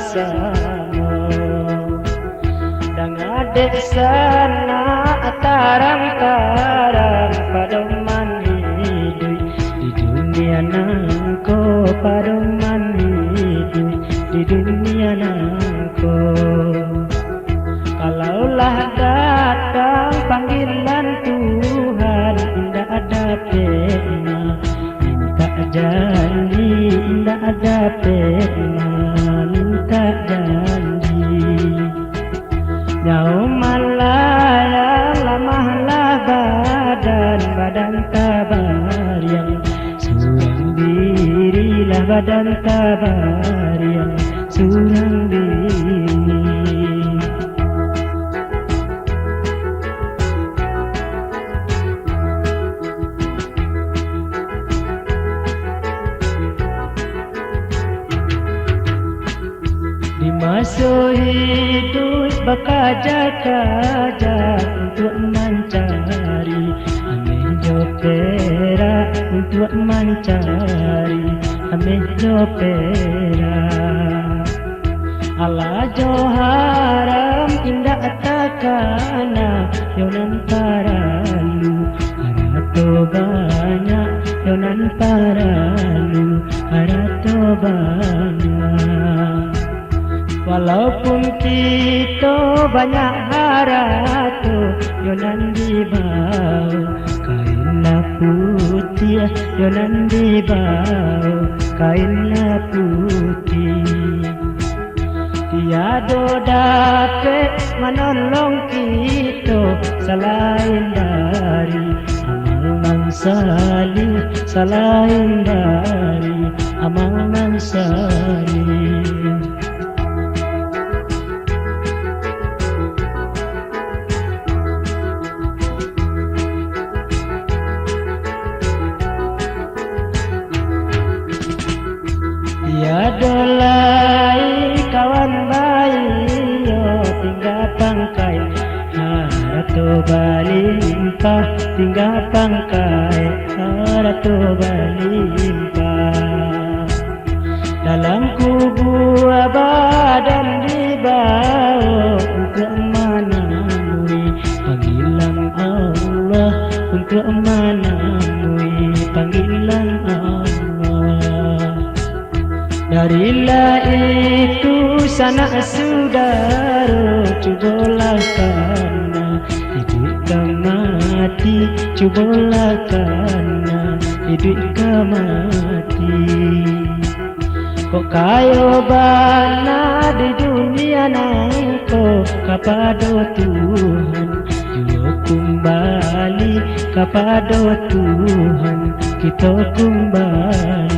sama-sama. Dan adek sana tarang-tarang padoman hidup di dunia nangko, padoman hidup di dunia nangko. Kalaulah datang panggilan Tuhan, indah ada pena, minta janji, indah ada pena, minta janji. Jauh malah lamahlah badan, badan tabar yang surang dirilah, badan tabar yang surang diri. Di masa hidup bakaja-kaja untuk mencari ameh jo perak, untuk mencari ameh jo perak. Allah jo haram indah takana yonan paralu harato banyak, yonan paralu harato banyak. Walaupun kita banyak harato, yonan di bawah kainlah putih, yonan di bawah kainlah putih. Tiada dapat menolong kita selain dari amal nan salih, selain dari amal nan salih. Tiada lain kawan baik, yo tinggal pangkai harato balimpah, tinggal pangkai harato balimpah. Dalam kubur badan di bawah untuk menemui panggilan Allah, untuk menemui panggilan Allah. Darilah itu sanak saudara, cubalah karena hidup ke mati, cubalah karena hidup ke mati. Kok kayo bana di dunia nangko kepada Tuhan, jua kembali kepada Tuhan, kita kembali.